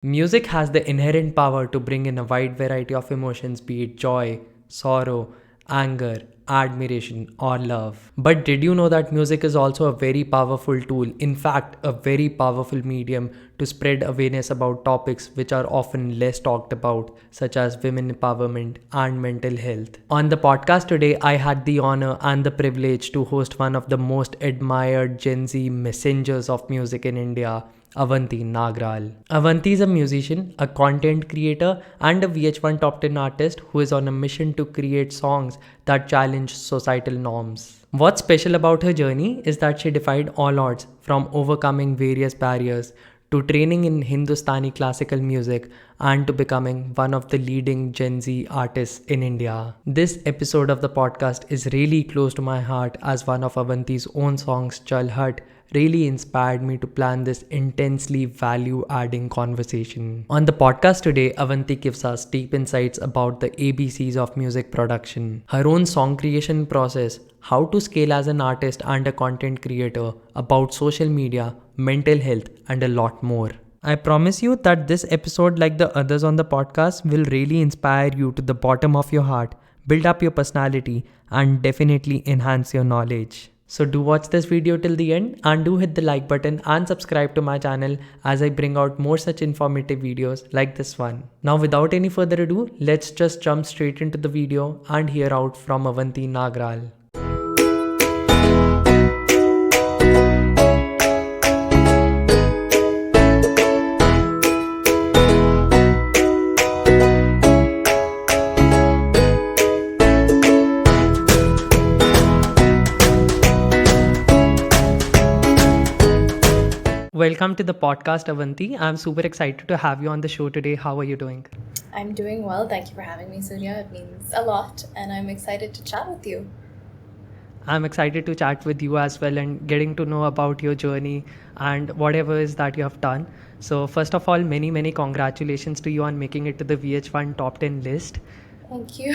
Music has the inherent power to bring in a wide variety of emotions, be it joy, sorrow, anger, admiration, or love. But did you know that music is also a very powerful tool, in fact, a very powerful medium to spread awareness about topics which are often less talked about, such as women empowerment and mental health? On the podcast today, I had the honor and the privilege to host one of the most admired Gen Z messengers of music in India, Avanti Nagral. Avanti is a musician, a content creator, and a VH1 Top 10 artist who is on a mission to create songs that challenge societal norms. What's special about her journey is that she defied all odds, from overcoming various barriers to training in Hindustani classical music and to becoming one of the leading Gen Z artists in India. This episode of the podcast is really close to my heart as one of Avanti's own songs, Chal Hatt, really inspired me to plan this intensely value adding conversation. On the podcast today, Avanti gives us deep insights about the ABCs of music production, her own song creation process, how to scale as an artist and a content creator, about social media, mental health, and a lot more. I promise you that this episode, like the others on the podcast, will really inspire you to the bottom of your heart, build up your personality, and definitely enhance your knowledge. So do watch this video till the end and do hit the like button and subscribe to my channel as I bring out more such informative videos like this one. Now without any further ado, let's just jump straight into the video and hear out from Avanti Nagral. Welcome to the podcast, Avanti. I'm super excited to have you on the show today. How are you doing? I'm doing well. Thank you for having me, Surya. It means a lot, and I'm excited to chat with you. I'm excited to chat with you as well and getting to know about your journey and whatever is that you have done. So first of all, many congratulations to you on making it to the VH1 Top 10 list. Thank you.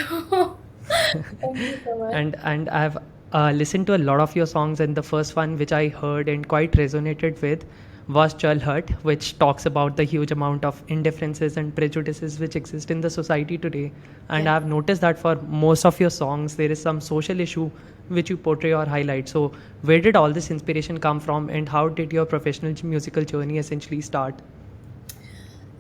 Thank you so much. And I've listened to a lot of your songs, and the first one which I heard and quite resonated with was Chal Hatt, which talks about the huge amount of indifferences and prejudices which exist in the society today. And Yeah. I've noticed that for most of your songs, there is some social issue which you portray or highlight. So where did all this inspiration come from, and how did your professional musical journey essentially start?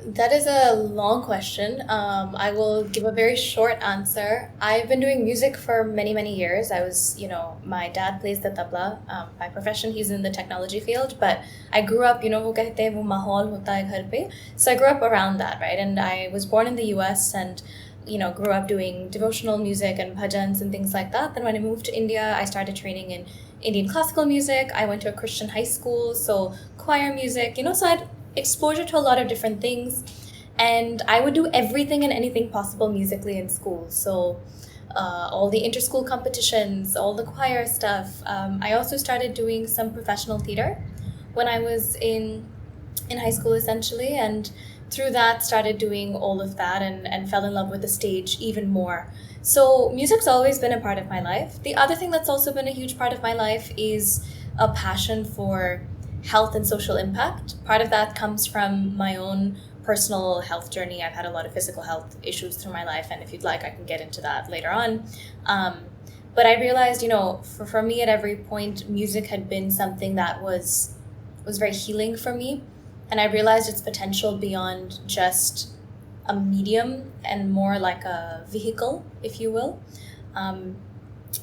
That is a long question. I will give a very short answer. I've been doing music for many years. My dad plays the tabla. By profession, he's in the technology field, but I grew up, wo kehte hain, wo mahol hota hai ghar pe. So I grew up around that, right? And I was born in the US and, grew up doing devotional music and bhajans and things like that. Then when I moved to India, I started training in Indian classical music. I went to a Christian high school, so choir music, so I had exposure to a lot of different things, and I would do everything and anything possible musically in school. So all the inter-school competitions, all the choir stuff. I also started doing some professional theater when I was in high school, essentially, and through that started doing all of that and fell in love with the stage even more. So music's always been a part of my life. The other thing that's also been a huge part of my life is a passion for health and social impact. Part of that comes from my own personal health journey. I've had a lot of physical health issues through my life, and if you'd like, I can get into that later on. But I realized, for me at every point, music had been something that was very healing for me. And I realized its potential beyond just a medium and more like a vehicle, if you will.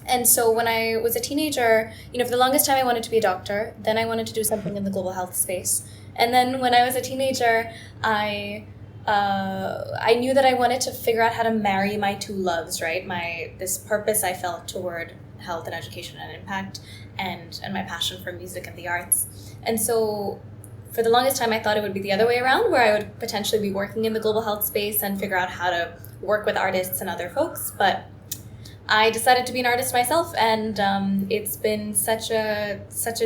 And so when I was a teenager, for the longest time I wanted to be a doctor. Then I wanted to do something in the global health space. And then when I was a teenager, I knew that I wanted to figure out how to marry my two loves, right? This purpose I felt toward health and education and impact, and my passion for music and the arts. And so for the longest time, I thought it would be the other way around, where I would potentially be working in the global health space and figure out how to work with artists and other folks. But I decided to be an artist myself, and it's been such a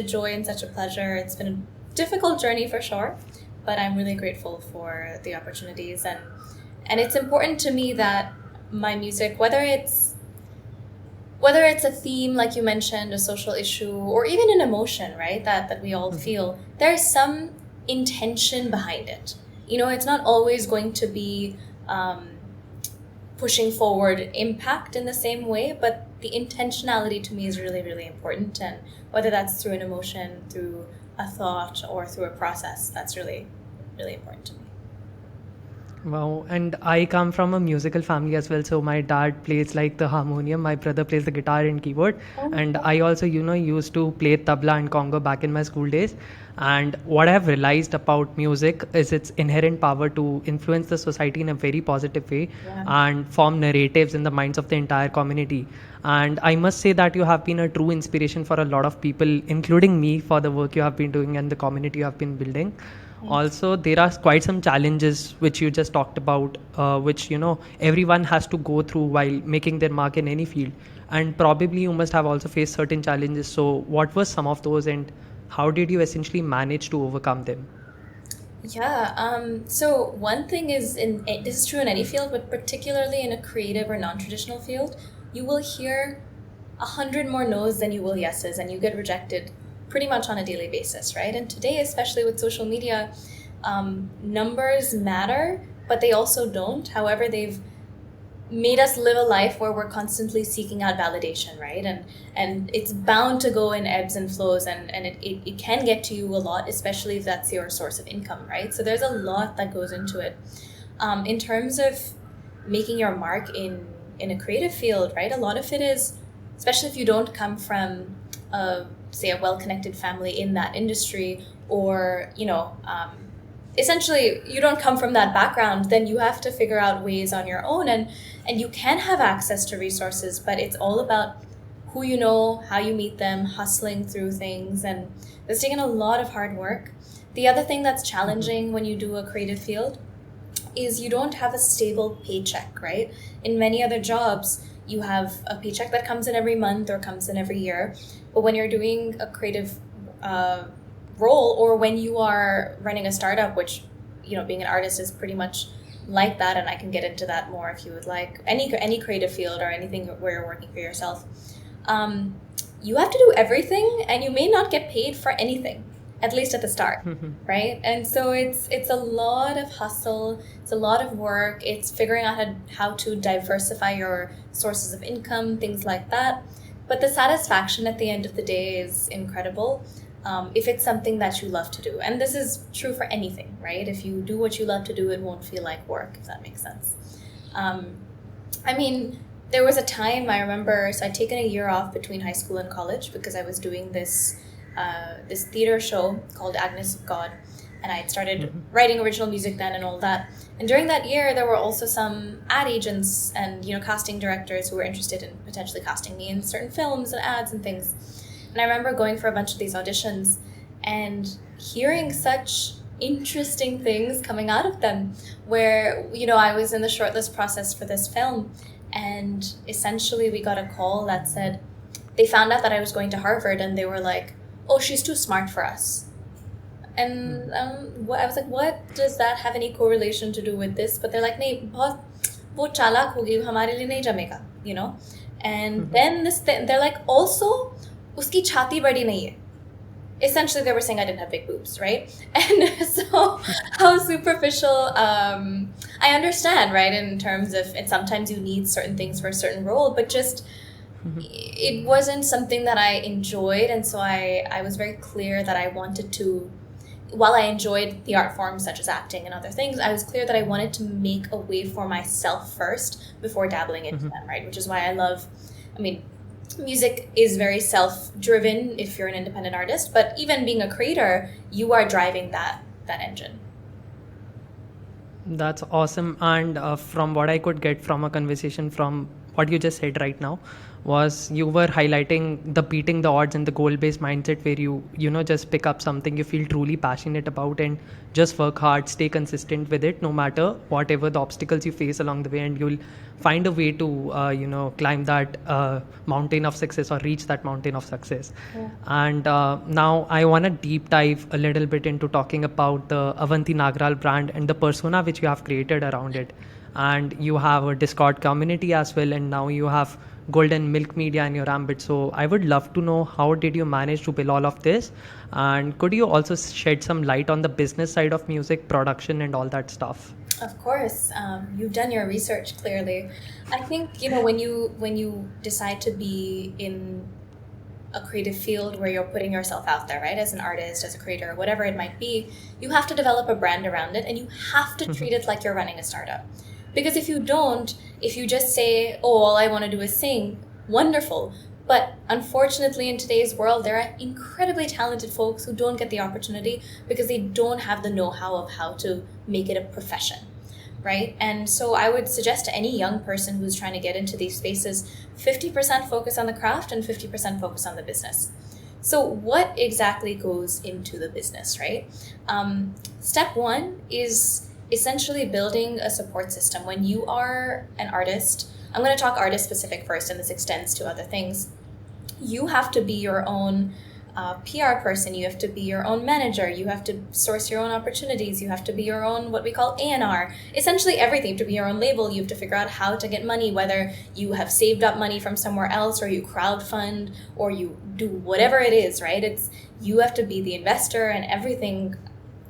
joy and such a pleasure. It's been a difficult journey for sure, but I'm really grateful for the opportunities, and it's important to me that my music, whether it's a theme like you mentioned, a social issue, or even an emotion, right, that we all feel, there's some intention behind it. it's not always going to be pushing forward impact in the same way, but the intentionality to me is really, really important. And whether that's through an emotion, through a thought, or through a process, that's really, really important to me. Wow, and I come from a musical family as well. So my dad plays like the harmonium, my brother plays the guitar and keyboard, and I also, used to play tabla and conga back in my school days. And what I've realized about music is its inherent power to influence the society in a very positive way and form narratives in the minds of the entire community. And I must say that you have been a true inspiration for a lot of people, including me, for the work you have been doing and the community you have been building. Also, there are quite some challenges which you just talked about, which everyone has to go through while making their mark in any field, and probably you must have also faced certain challenges. So what were some of those, and how did you essentially manage to overcome them? Yeah. So one thing is, this is true in any field, but particularly in a creative or non-traditional field, you will hear 100 more no's than you will yeses, and you get rejected pretty much on a daily basis, right? And today, especially with social media, numbers matter, but they also don't. However, they've made us live a life where we're constantly seeking out validation, right? And it's bound to go in ebbs and flows, and it can get to you a lot, especially if that's your source of income, right? So there's a lot that goes into it. In terms of making your mark in a creative field, right? A lot of it is, especially if you don't come from say a well-connected family in that industry, or essentially you don't come from that background, then you have to figure out ways on your own, and you can have access to resources, but it's all about who you know, how you meet them, hustling through things, and it's taken a lot of hard work. The other thing that's challenging when you do a creative field is you don't have a stable paycheck, right? In many other jobs, you have a paycheck that comes in every month or comes in every year. But when you're doing a creative role, or when you are running a startup, which, being an artist is pretty much like that, and I can get into that more if you would like, any creative field or anything where you're working for yourself, you have to do everything, and you may not get paid for anything, at least at the start, right? And so it's a lot of hustle, it's a lot of work, it's figuring out how to diversify your sources of income, things like that. But the satisfaction at the end of the day is incredible, if it's something that you love to do. And this is true for anything, right? If you do what you love to do, it won't feel like work, if that makes sense. There was a time I remember, so I'd taken a year off between high school and college because I was doing this theater show called Agnes of God, and I had started writing original music then and all that. And during that year, there were also some ad agents and casting directors who were interested in potentially casting me in certain films and ads and things. And I remember going for a bunch of these auditions and hearing such interesting things coming out of them, where I was in the shortlist process for this film, and essentially we got a call that said they found out that I was going to Harvard, and they were like, "Oh, she's too smart for us." And I was like, what does that have any correlation to do with this? But they're like, "नहीं, वो चालाक होगी, हमारे लिए नहीं जमेगा," And then they're like, also, उसकी छाती बड़ी नहीं है. Essentially, they were saying I didn't have big boobs, right? And so, how superficial, I understand, right? In terms of, and sometimes you need certain things for a certain role, but just, it wasn't something that I enjoyed. And so I was very clear that I wanted to, while I enjoyed the art forms such as acting and other things, I was clear that I wanted to make a way for myself first before dabbling into them, right? Which is why music is very self-driven if you're an independent artist, but even being a creator, you are driving that engine. That's awesome. And from what I could get from a conversation from what you just said right now, was you were highlighting the beating the odds and the goal-based mindset, where you just pick up something you feel truly passionate about and just work hard, stay consistent with it, no matter whatever the obstacles you face along the way, and you'll find a way to climb that mountain of success, or reach that mountain of success. Yeah. And now I want to deep dive a little bit into talking about the Avanti Nagral brand and the persona which you have created around it. and you have a Discord community as well, and now you have Golden Milk Media in your ambit. So I would love to know, how did you manage to build all of this, and could you also shed some light on the business side of music production and all that stuff? Of course, you've done your research clearly. I think, when you decide to be in a creative field where you're putting yourself out there, right, as an artist, as a creator, whatever it might be, you have to develop a brand around it, and you have to treat it like you're running a startup. Because if you don't, if you just say, oh, all I want to do is sing, wonderful. But unfortunately, in today's world, there are incredibly talented folks who don't get the opportunity because they don't have the know-how of how to make it a profession, right? And so I would suggest to any young person who's trying to get into these spaces, 50% focus on the craft and 50% focus on the business. So what exactly goes into the business, right? Step one is essentially building a support system. When you are an artist, I'm going to talk artist specific first, and this extends to other things. You have to be your own PR person. You have to be your own manager. You have to source your own opportunities. You have to be your own, what we call A&R. Essentially everything. You have to be your own label. You have to figure out how to get money, whether you have saved up money from somewhere else, or you crowdfund, or you do whatever it is, right? You have to be the investor and everything.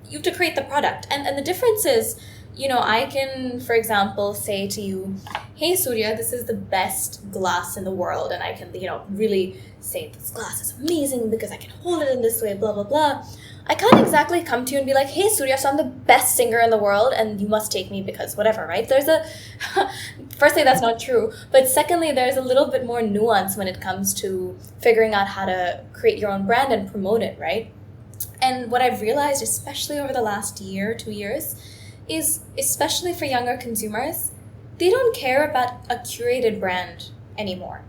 You have to create the product. And the difference is, I can, for example, say to you, hey, Surya, this is the best glass in the world. And I can, really say this glass is amazing because I can hold it in this way, blah, blah, blah. I can't exactly come to you and be like, hey, Surya, so I'm the best singer in the world and you must take me because whatever, right? Firstly, that's not true. But secondly, there's a little bit more nuance when it comes to figuring out how to create your own brand and promote it, right? And what I've realized, especially over the last year, 2 years, is especially for younger consumers, they don't care about a curated brand anymore.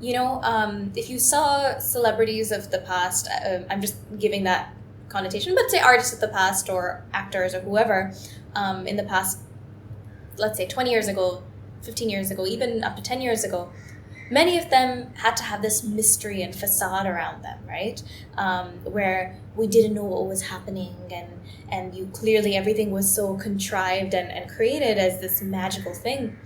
If you saw celebrities of the past, I'm just giving that connotation, but say artists of the past or actors or whoever in the past, let's say 20 years ago, 15 years ago, even up to 10 years ago, many of them had to have this mystery and facade around them, right? Where we didn't know what was happening, and you clearly everything was so contrived and created as this magical thing.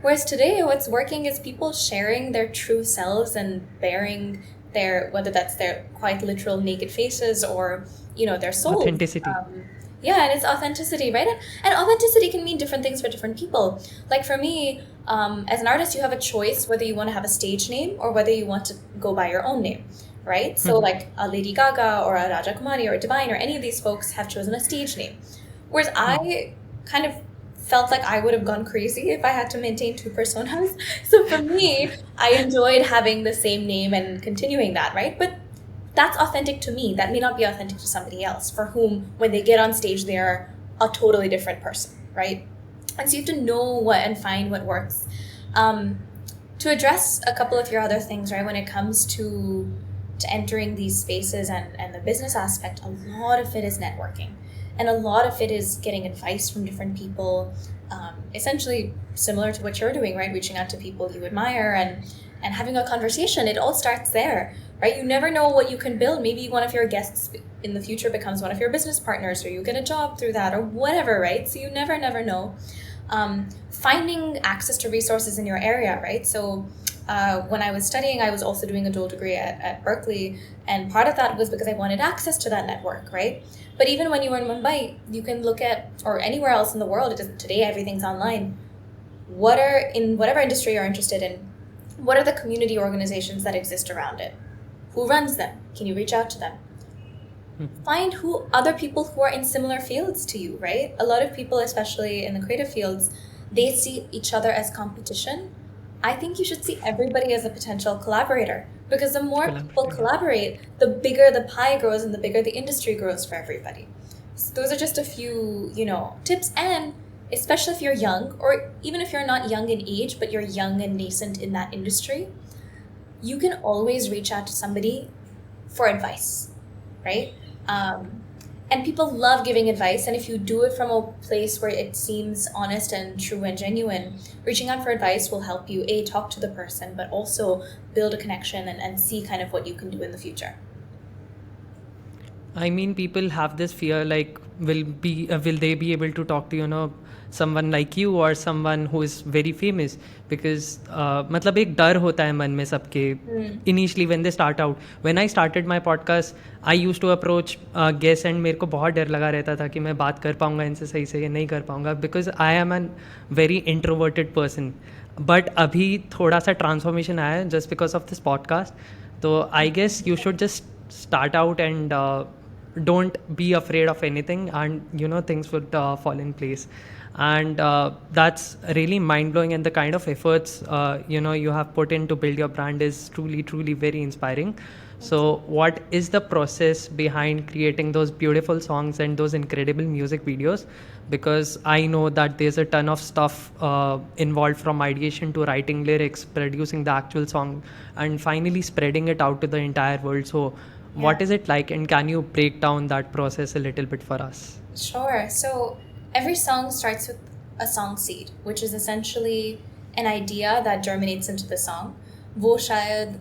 Whereas today, what's working is people sharing their true selves and bearing whether that's their quite literal naked faces or, their souls. Authenticity. And it's authenticity, right? And authenticity can mean different things for different people. Like for me, as an artist, you have a choice whether you want to have a stage name or whether you want to go by your own name, right? So like a Lady Gaga or a Raja Kumari or a Divine or any of these folks have chosen a stage name. Whereas I kind of felt like I would have gone crazy if I had to maintain two personas. So for me, I enjoyed having the same name and continuing that, right? But that's authentic to me. That may not be authentic to somebody else, for whom when they get on stage, they're a totally different person, right? And so you have to know what and find what works. To address a couple of your other things, right, when it comes to entering these spaces and the business aspect, a lot of it is networking. And a lot of it is getting advice from different people, essentially similar to what you're doing, right? Reaching out to people you admire and having a conversation. It all starts there, right? You never know what you can build. Maybe one of your guests in the future becomes one of your business partners, or you get a job through that, or whatever, right? So you never know. Finding access to resources in your area, right? So when I was studying, I was also doing a dual degree at Berklee, and part of that was because I wanted access to that network, right? But even when you were in Mumbai, you can look at, or anywhere else in the world, today everything's online. In whatever industry you're interested in, what are the community organizations that exist around it? Who runs them? Can you reach out to them? Find other people who are in similar fields to you, right? A lot of people, especially in the creative fields, they see each other as competition. I think you should see everybody as a potential collaborator, because the more people collaborate, the bigger the pie grows and the bigger the industry grows for everybody. So those are just a few, tips. And especially if you're young, or even if you're not young in age, but you're young and nascent in that industry, you can always reach out to somebody for advice, right? And people love giving advice. And if you do it from a place where it seems honest and true and genuine, reaching out for advice will help you, talk to the person, but also build a connection and see kind of what you can do in the future. I mean, people have this fear, like, will they be able to talk to, someone like you or someone who is very famous, because मतलब एक डर होता है मन में सबके initially when they start out. When I started my podcast, I used to approach guests and मेरे को बहुत डर लगा रहता था कि मैं बात कर पाऊँगा इनसे सही से या नहीं कर पाऊँगा, because I am an very introverted person. But अभी थोड़ा सा transformation आया है just because of this podcast. तो I guess you should just start out and don't be afraid of anything, and you know things would fall in place. And that's really mind-blowing, and the kind of efforts you know you have put in to build your brand is truly very inspiring. So what is the process behind creating those beautiful songs and those incredible music videos? Because I know that there's a ton of stuff involved, from ideation to writing lyrics, producing the actual song, and finally spreading it out to the entire world. So what is it like, and can you break down that process a little bit for us? Sure. So every song starts with a song seed, which is essentially an idea that germinates into the song. वो शायद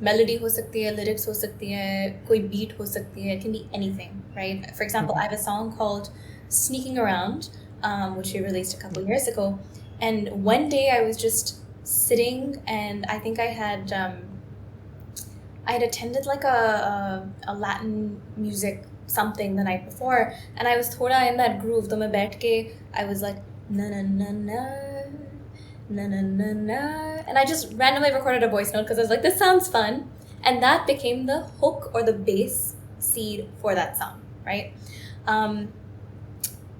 melody हो सकती है, lyrics हो सकती है, कोई beat हो सकती है. It can be anything, right? For example, I have a song called Sneaking Around, which we released a couple years ago. And one day I was just sitting, and I think I had attended like a Latin music something the night before, and I was thoda in that groove. तो मैं बैठ के I was like na na na na na na na na, and I just randomly recorded a voice note because I was like, this sounds fun, and that became the hook or the base seed for that song, right?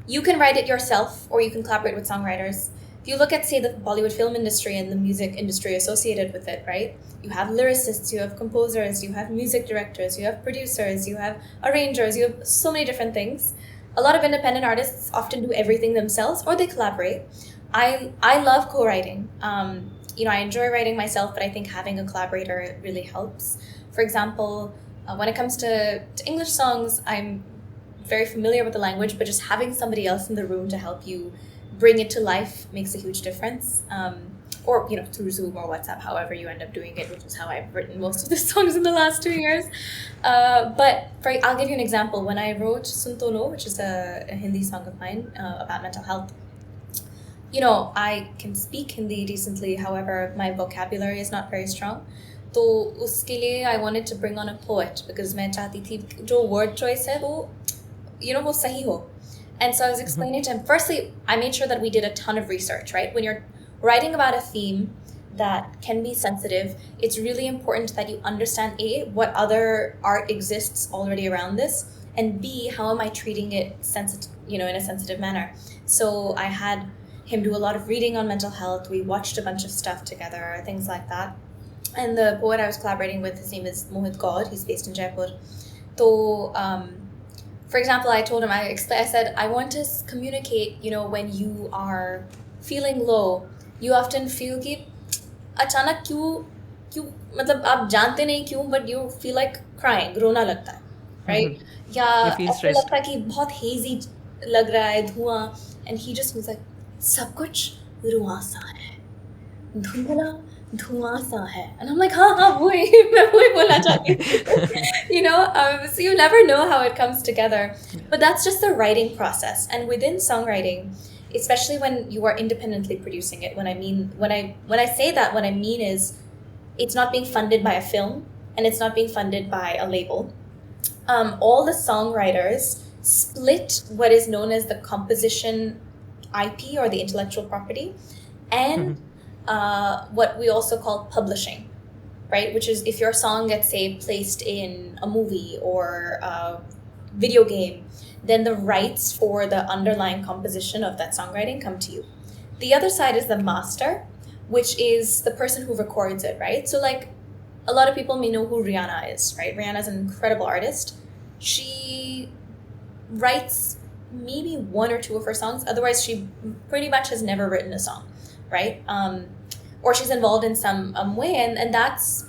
You can write it yourself, or you can collaborate with songwriters. If you look at, say, the Bollywood film industry and the music industry associated with it, right? You have lyricists, you have composers, you have music directors, you have producers, you have arrangers, you have so many different things. A lot of independent artists often do everything themselves, or they collaborate. I love co-writing. You know, I enjoy writing myself, but I think having a collaborator really helps. For example, when it comes to English songs, I'm very familiar with the language, but just having somebody else in the room to help you bring it to life makes a huge difference. Or, you know, through Zoom or WhatsApp, however you end up doing it, which is how I've written most of the songs in the last 2 years. But I'll give you an example. When I wrote Suntono, which is a Hindi song of mine about mental health, you know, I can speak Hindi decently, however, my vocabulary is not very strong. तो उसके लिए I wanted to bring on a poet, because मैं चाहती थी जो word choice है वो, you know, वो सही हो. And so I was explaining to him, firstly, I made sure that we did a ton of research, right? When you're writing about a theme that can be sensitive, it's really important that you understand A, what other art exists already around this, and B, how am I treating it in a sensitive manner. So I had him do a lot of reading on mental health. We watched a bunch of stuff together, things like that. And the poet I was collaborating with, his name is Mohit God. He's based in Jaipur. So, for example, I told him, I said, I want to communicate, you know, when you are feeling low, you often feel कि अचानक क्यों मतलब आप जानते नहीं क्यों, but you feel like crying, रोना लगता है, right? या ऐसा लगता है कि बहुत hazy लग रहा है, धुआं, and he just was like, सब कुछ रुआ सा है, धुंधला धुआं सा है, and I'm like, हाँ वही मैं वही बोलना चाहती हूँ. You know, so you never know how it comes together, but that's just the writing process. And within songwriting, especially when you are independently producing it, when I say that, what I mean is it's not being funded by a film and it's not being funded by a label. All the songwriters split what is known as the composition IP, or the intellectual property, and what we also call publishing, right? Which is if your song gets, say, placed in a movie or a video game, then the rights for the underlying composition of that songwriting come to you. The other side is the master, which is the person who records it, right? So like a lot of people may know who Rihanna is, right? Rihanna is an incredible artist. She writes maybe 1 or 2 of her songs. Otherwise, she pretty much has never written a song, right? Or she's involved in some way, and that's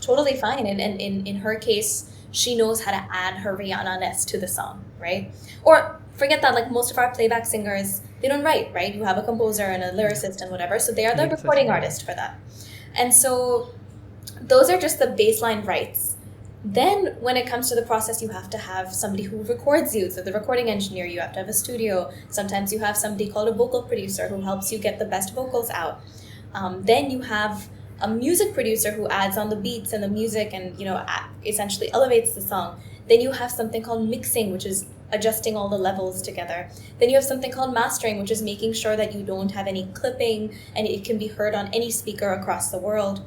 totally fine. And in her case, she knows how to add her Rihanna-ness to the song, right? Or forget that, like most of our playback singers, they don't write, right? You have a composer and a lyricist and whatever, so they are the recording artist for that. And so those are just the baseline rights. Then when it comes to the process, you have to have somebody who records you. So the recording engineer, you have to have a studio. Sometimes you have somebody called a vocal producer who helps you get the best vocals out. Then you have a music producer who adds on the beats and the music and, essentially elevates the song. Then you have something called mixing, which is adjusting all the levels together. Then you have something called mastering, which is making sure that you don't have any clipping and it can be heard on any speaker across the world.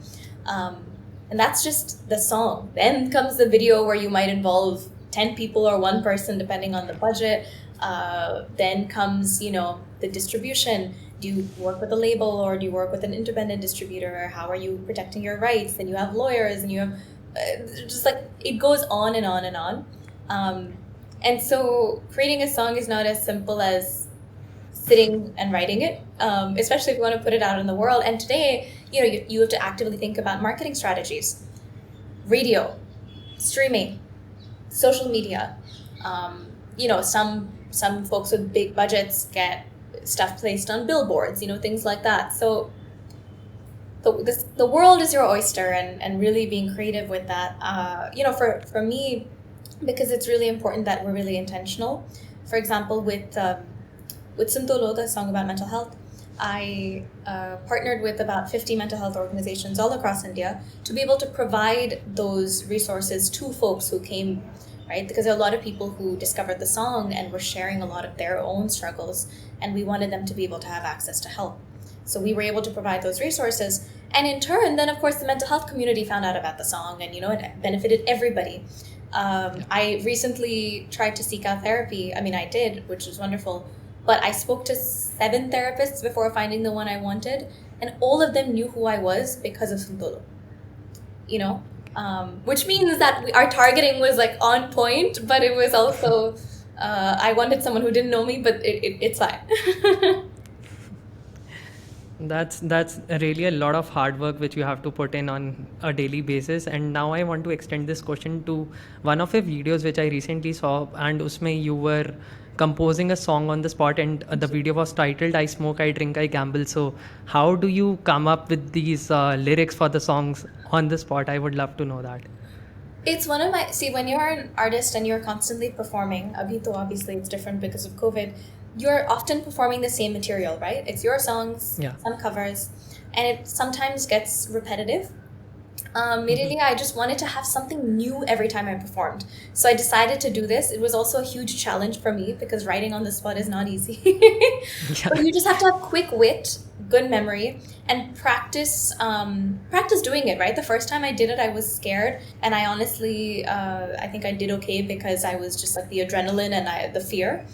And that's just the song. Then comes the video where you might involve 10 people or one person, depending on the budget. Then comes, the distribution. Do you work with a label or do you work with an independent distributor? How are you protecting your rights? Then you have lawyers and you have just like it goes on and on and on. And so creating a song is not as simple as sitting and writing it, especially if you want to put it out in the world. And today, you have to actively think about marketing strategies, radio, streaming, social media. Some folks with big budgets get stuff placed on billboards, things like that. So the world is your oyster, and really being creative with that. For me, because it's really important that we're really intentional. For example, with Sintolo, the song about mental health, I partnered with about 50 mental health organizations all across India to be able to provide those resources to folks who came, right? Because there are a lot of people who discovered the song and were sharing a lot of their own struggles, and we wanted them to be able to have access to help. So we were able to provide those resources. And in turn, then, of course, the mental health community found out about the song, and, it benefited everybody. I recently tried to seek out therapy. I mean, I did, which was wonderful. But I spoke to 7 therapists before finding the one I wanted, and all of them knew who I was because of Sintolo. Which means that our targeting was like on point, but it was also I wanted someone who didn't know me, but it's fine. That's really a lot of hard work which you have to put in on a daily basis. And now I want to extend this question to one of your videos which I recently saw, and usme you were composing a song on the spot, and the video was titled "I Smoke, I Drink, I Gamble." So how do you come up with these lyrics for the songs on the spot? I would love to know that. It's one of when you're an artist and you're constantly performing, abhi obviously it's different because of COVID, you're often performing the same material, right? It's your songs, some covers, and it sometimes gets repetitive. Immediately, I just wanted to have something new every time I performed. So I decided to do this. It was also a huge challenge for me because writing on the spot is not easy. But you just have to have quick wit, good memory, and practice doing it, right? The first time I did it, I was scared. And I honestly, I think I did okay because I was just like the adrenaline and the fear.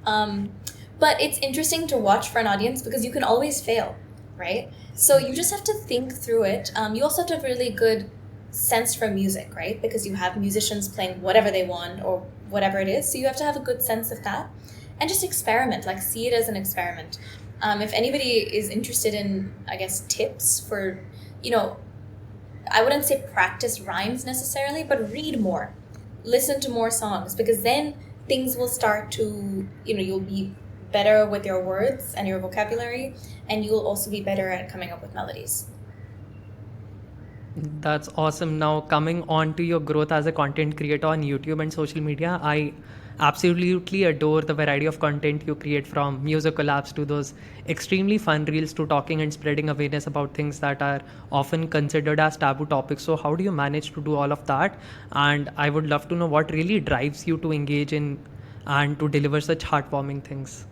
But it's interesting to watch for an audience because you can always fail, right? So you just have to think through it. You also have to have really good sense for music, right? Because you have musicians playing whatever they want or whatever it is. So you have to have a good sense of that and just experiment, like see it as an experiment. If anybody is interested in, I guess, tips for, I wouldn't say practice rhymes necessarily, but read more, listen to more songs, because then things will start to, you'll be better with your words and your vocabulary, and you'll also be better at coming up with melodies. That's awesome. Now, coming on to your growth as a content creator on YouTube and social media, I absolutely adore the variety of content you create, from music collabs to those extremely fun reels to talking and spreading awareness about things that are often considered as taboo topics. So how do you manage to do all of that? And I would love to know what really drives you to engage in and to deliver such heartwarming things.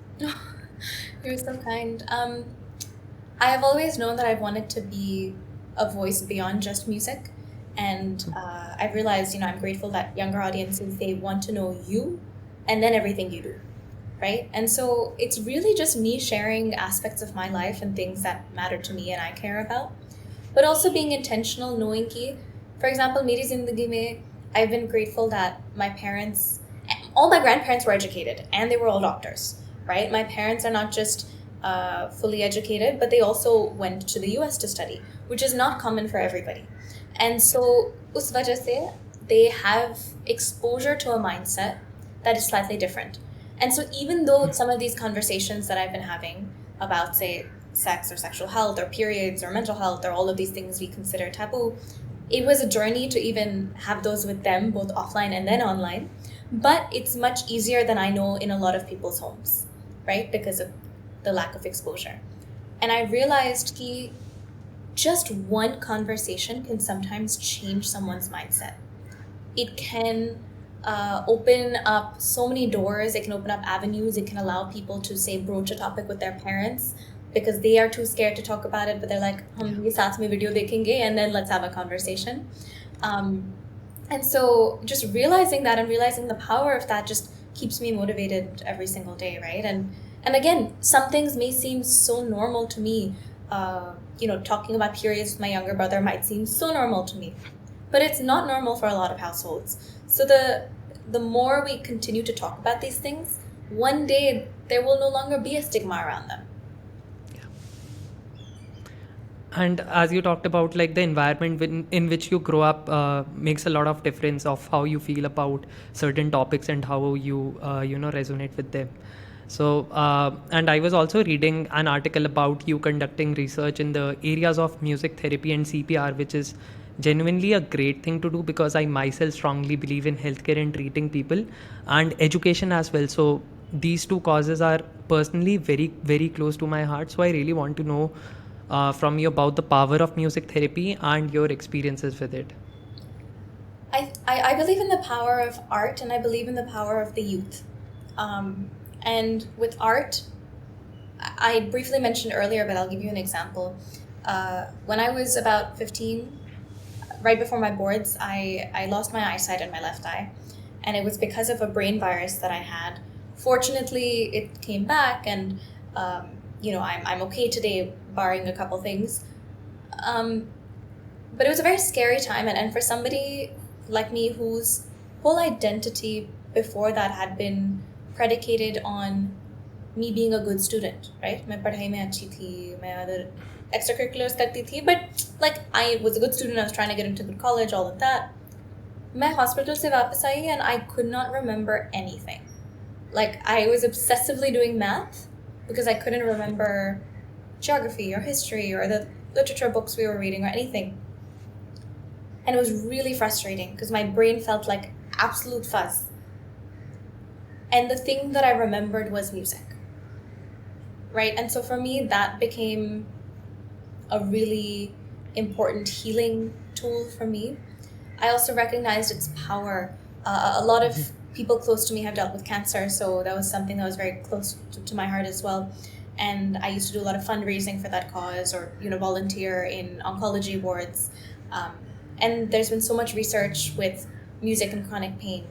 You're so kind. I have always known that I've wanted to be a voice beyond just music. And I've realized, I'm grateful that younger audiences, they want to know you and then everything you do, right? And so it's really just me sharing aspects of my life and things that matter to me and I care about. But also being intentional, knowing ki, for example, Meri Zindagi Mein, I've been grateful that my parents, all my grandparents were educated and they were all doctors, right? My parents are not just fully educated, but they also went to the US to study, which is not common for everybody. And so, us wajah se, they have exposure to a mindset that is slightly different. And so even though some of these conversations that I've been having about, say, sex or sexual health or periods or mental health or all of these things we consider taboo, it was a journey to even have those with them, both offline and then online. But it's much easier than I know in a lot of people's homes, right? Because of the lack of exposure. And I realized just one conversation can sometimes change someone's mindset. It can open up so many doors. It can open up avenues. It can allow people to, say, broach a topic with their parents because they are too scared to talk about it, but they're like, hum ye saath mein video dekhenge and then let's have a conversation. And so just realizing that and realizing the power of that just keeps me motivated every single day, right? And again, some things may seem so normal to me. Talking about periods with my younger brother might seem so normal to me, but it's not normal for a lot of households. So the more we continue to talk about these things, one day there will no longer be a stigma around them. And as you talked about, like the environment in which you grow up makes a lot of difference of how you feel about certain topics and how you resonate with them. So and I was also reading an article about you conducting research in the areas of music therapy and CPR, which is genuinely a great thing to do because I myself strongly believe in healthcare and treating people and education as well. So these two causes are personally very, very close to my heart. So I really want to know from you about the power of music therapy and your experiences with it. I believe in the power of art, and I believe in the power of the youth. And with art, I briefly mentioned earlier, but I'll give you an example. When I was about 15, right before my boards, I lost my eyesight in my left eye. And it was because of a brain virus that I had. Fortunately, it came back, and I'm okay today, barring a couple things. But it was a very scary time, and for somebody like me whose whole identity before that had been predicated on me being a good student, right? मैं पढ़ाई में अच्छी थी, मैं other extracurriculars करती थी, but like I was a good student, I was trying to get into good college, all of that. मैं hospital से वापस आई and I could not remember anything. Like I was obsessively doing math because I couldn't remember geography or history or the literature books we were reading or anything. And it was really frustrating because my brain felt like absolute fuzz. And the thing that I remembered was music, right? And so for me, that became a really important healing tool for me. I also recognized its power. A lot of people close to me have dealt with cancer, so that was something that was very close to my heart as well. And I used to do a lot of fundraising for that cause, or volunteer in oncology wards. And there's been so much research with music and chronic pain.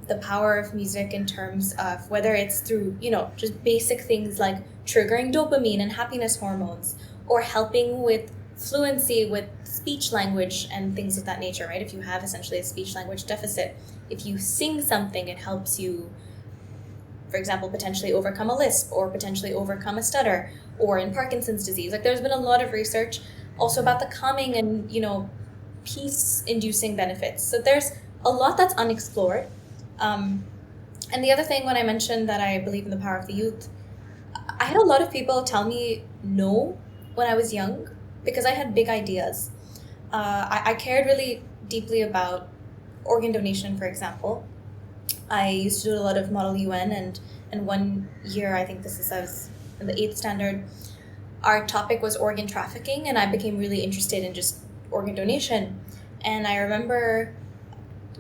The power of music in terms of whether it's through, just basic things like triggering dopamine and happiness hormones, or helping with fluency with speech language and things of that nature, right? If you have essentially a speech language deficit, if you sing something, it helps you, for example, potentially overcome a lisp or potentially overcome a stutter, or in Parkinson's disease. Like there's been a lot of research also about the calming and, peace-inducing benefits. So there's a lot that's unexplored. And the other thing, when I mentioned that I believe in the power of the youth, I had a lot of people tell me no when I was young because I had big ideas. I cared really deeply about organ donation, for example. I used to do a lot of Model UN, and one year, I think I was in the 8th standard, our topic was organ trafficking, and I became really interested in just organ donation. And I remember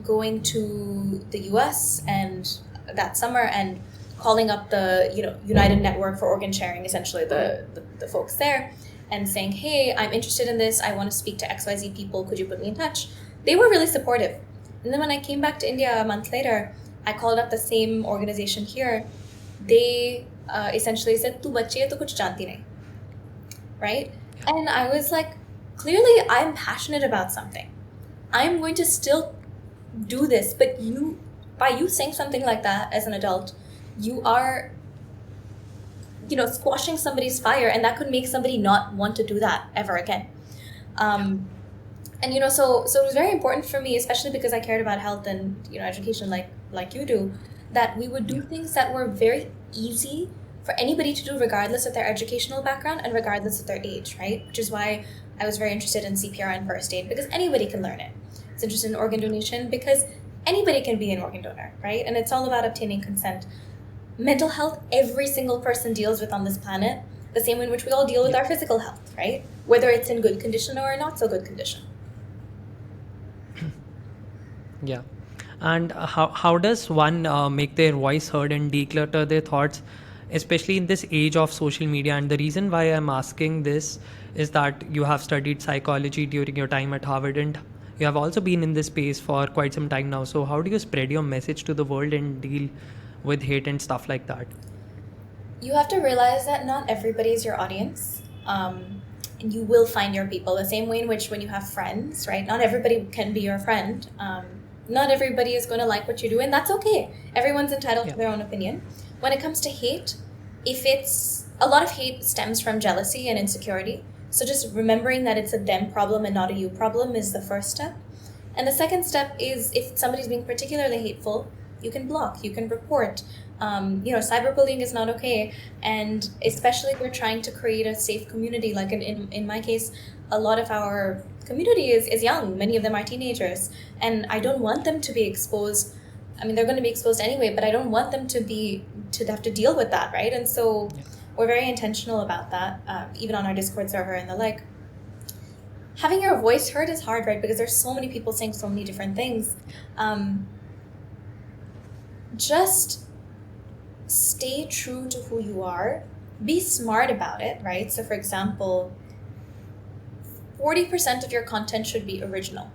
going to the US and that summer and calling up the United Network for Organ Sharing, essentially the folks there, and saying, hey, I'm interested in this, I want to speak to XYZ people, could you put me in touch? They were really supportive. And then when I came back to India a month later, I called up the same organization here. They essentially said, tu bachchi hai to kuch janti nahi, right? And I was like, clearly I'm passionate about something. I'm going to still do this, but by you saying something like that as an adult, you are squashing somebody's fire, and that could make somebody not want to do that ever again. And so it was very important for me, especially because I cared about health and education like you do, that we would do things that were very easy for anybody to do regardless of their educational background and regardless of their age, right? Which is why I was very interested in CPR and first aid because anybody can learn it. I was interested in organ donation because anybody can be an organ donor, right? And it's all about obtaining consent. Mental health, every single person deals with on this planet, the same way in which we all deal with our physical health, right? Whether it's in good condition or not so good condition. Yeah. And how does one make their voice heard and declutter their thoughts, especially in this age of social media? And the reason why I'm asking this is that you have studied psychology during your time at Harvard, and you have also been in this space for quite some time now. So how do you spread your message to the world and deal with hate and stuff like that? You have to realize that not everybody is your audience. And you will find your people the same way in which when you have friends, right? Not everybody can be your friend. Not everybody is going to like what you do, and that's okay. Everyone's entitled to their own opinion. When it comes to hate, if it's a lot of hate stems from jealousy and insecurity. So just remembering that it's a them problem and not a you problem is the first step. And the second step is if somebody's being particularly hateful, you can block, you can report. Cyberbullying is not okay. And especially if we're trying to create a safe community, like in my case, a lot of our community is young. Many of them are teenagers. And I don't want them to be exposed. I mean, they're going to be exposed anyway, but I don't want them to have to deal with that, right? And so we're very intentional about that, even on our Discord server and the like. Having your voice heard is hard, right? Because there's so many people saying so many different things. Just stay true to who you are. Be smart about it, right? So for example, 40% of your content should be original,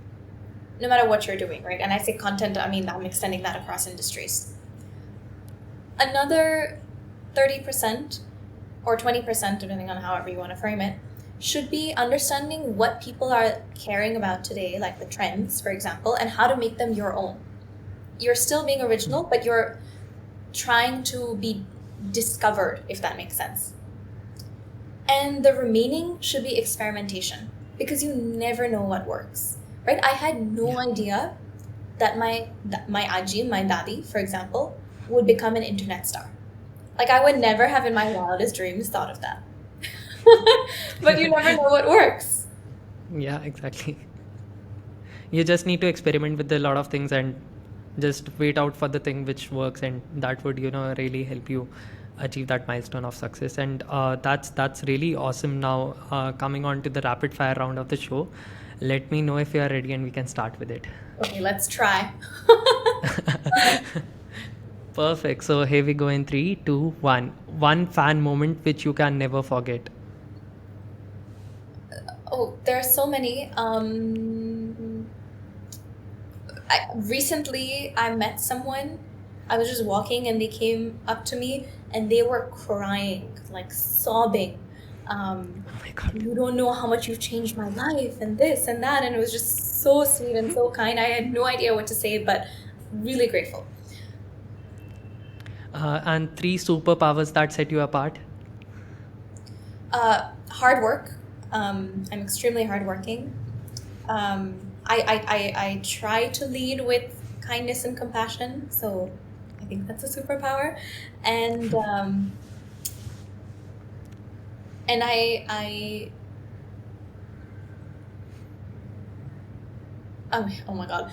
no matter what you're doing, right? And I say content, I mean, I'm extending that across industries. Another 30% or 20%, depending on however you want to frame it, should be understanding what people are caring about today, like the trends, for example, and how to make them your own. You're still being original, but you're trying to be discovered, if that makes sense. And the remaining should be experimentation, because you never know what works, right? I had no idea that my aji, my dadi, for example, would become an internet star. Like I would never have in my wildest dreams thought of that. But you never know what works. Yeah, exactly. You just need to experiment with a lot of things and just wait out for the thing which works, and that would really help you achieve that milestone of success. And that's really awesome. Now coming on to the rapid fire round of the show, let me know if you are ready and we can start with it. Okay, let's try. Perfect. So here we go in 3, 2, 1. One fan moment which you can never forget. Oh, there are so many. Recently, I met someone. I was just walking and they came up to me and they were crying, like sobbing. Oh my god. You don't know how much you've changed my life and this and that. And it was just so sweet and so kind. I had no idea what to say, but really grateful. And 3 superpowers that set you apart. Hard work. I'm extremely hardworking. I try to lead with kindness and compassion, so I think that's a superpower. And I oh my god.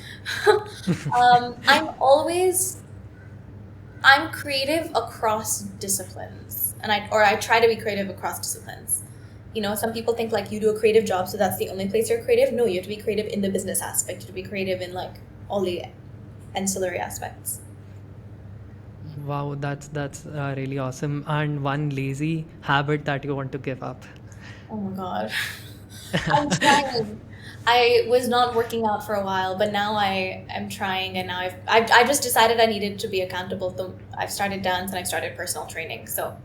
I'm creative across disciplines, and I try to be creative across disciplines. Some people think like you do a creative job, so that's the only place you're creative. No, you have to be creative in the business aspect. You have to be creative in like all the ancillary aspects. Wow, that's really awesome. And one lazy habit that you want to give up. Oh my god. I'm trying. I was not working out for a while, but now I am trying, and now I just decided I needed to be accountable. So I've started dance and I've started personal training. So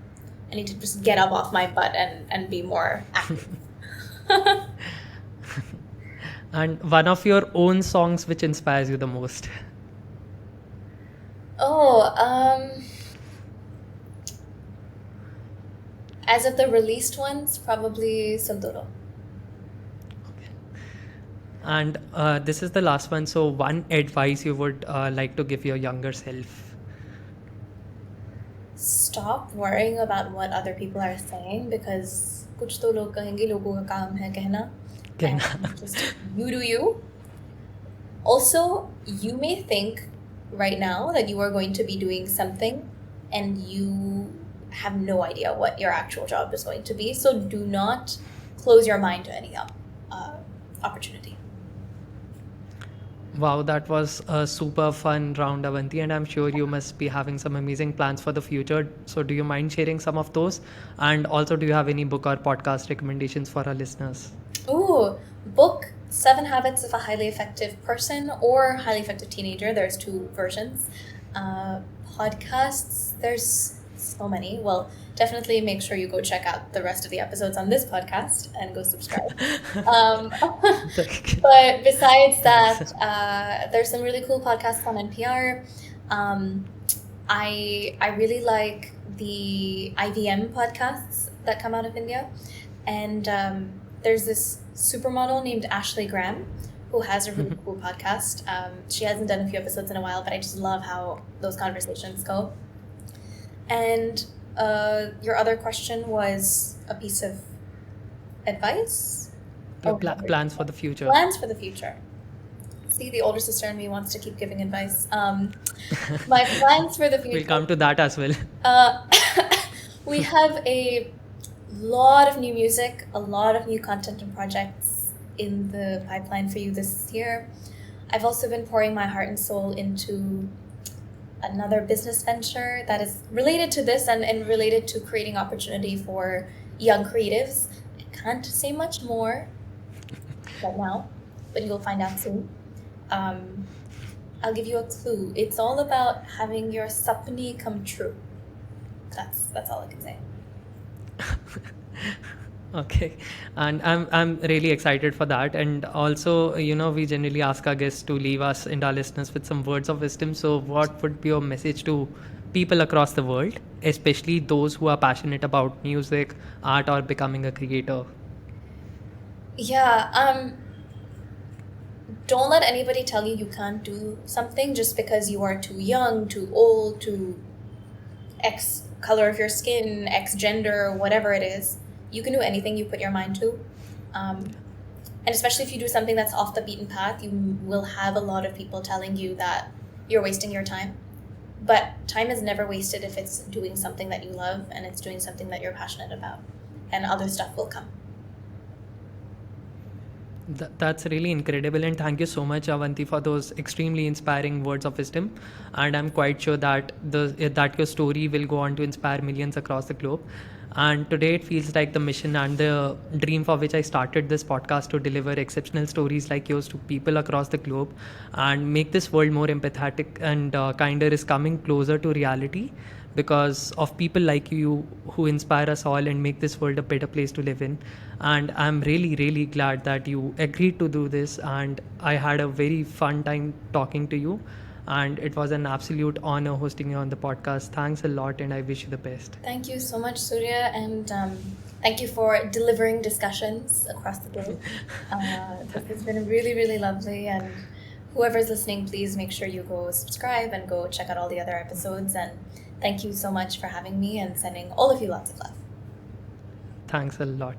I need to just get up off my butt and be more active. And one of your own songs which inspires you the most. As of the released ones, probably Sundoro. And this is the last one. So one advice you would like to give your younger self. Stop worrying about what other people are saying, because कुछ तो लोग कहेंगे, लोगों का काम है कहना. Okay. and just you do you. Also, you may think right now that you are going to be doing something and you have no idea what your actual job is going to be. So do not close your mind to any opportunity. Wow, that was a super fun round, Avanti, and I'm sure you must be having some amazing plans for the future. So, do you mind sharing some of those? And also, do you have any book or podcast recommendations for our listeners? Ooh, book Seven Habits of a Highly Effective Person or Highly Effective Teenager. There's two versions. Podcasts, there's so many. Well, definitely make sure you go check out the rest of the episodes on this podcast and go subscribe. But besides that, there's some really cool podcasts on NPR. I really like the IVM podcasts that come out of India, and there's this supermodel named Ashley Graham who has a really cool podcast. She hasn't done a few episodes in a while, but I just love how those conversations go. And your other question was a piece of advice? Plans for the future. Plans for the future. See, the older sister in me wants to keep giving advice. My plans for the future. We'll come to that as well. We have a lot of new music, a lot of new content and projects in the pipeline for you this year. I've also been pouring my heart and soul into another business venture that is related to this and related to creating opportunity for young creatives. I can't say much more right now, but you'll find out soon. I'll give you a clue. It's all about having your sapni come true. That's all I can say. Okay, and I'm really excited for that. And also, we generally ask our guests to leave us and our listeners with some words of wisdom. So, what would be your message to people across the world, especially those who are passionate about music, art, or becoming a creator? Yeah, don't let anybody tell you can't do something just because you are too young, too old, too X color of your skin, X gender, whatever it is. You can do anything you put your mind to. And especially if you do something that's off the beaten path, you will have a lot of people telling you that you're wasting your time. But time is never wasted if it's doing something that you love and it's doing something that you're passionate about. And other stuff will come. That's really incredible, and thank you so much, Avanti, for those extremely inspiring words of wisdom. And I'm quite sure that your story will go on to inspire millions across the globe. And today it feels like the mission and the dream for which I started this podcast, to deliver exceptional stories like yours to people across the globe and make this world more empathetic and kinder, is coming closer to reality because of people like you who inspire us all and make this world a better place to live in. And I'm really, really glad that you agreed to do this, and I had a very fun time talking to you, and it was an absolute honor hosting you on the podcast. Thanks a lot, and I wish you the best. Thank you so much, Surya, and thank you for delivering discussions across the globe. This has been really, really lovely, and whoever's listening, please make sure you go subscribe and go check out all the other episodes. And thank you so much for having me and sending all of you lots of love. Thanks a lot.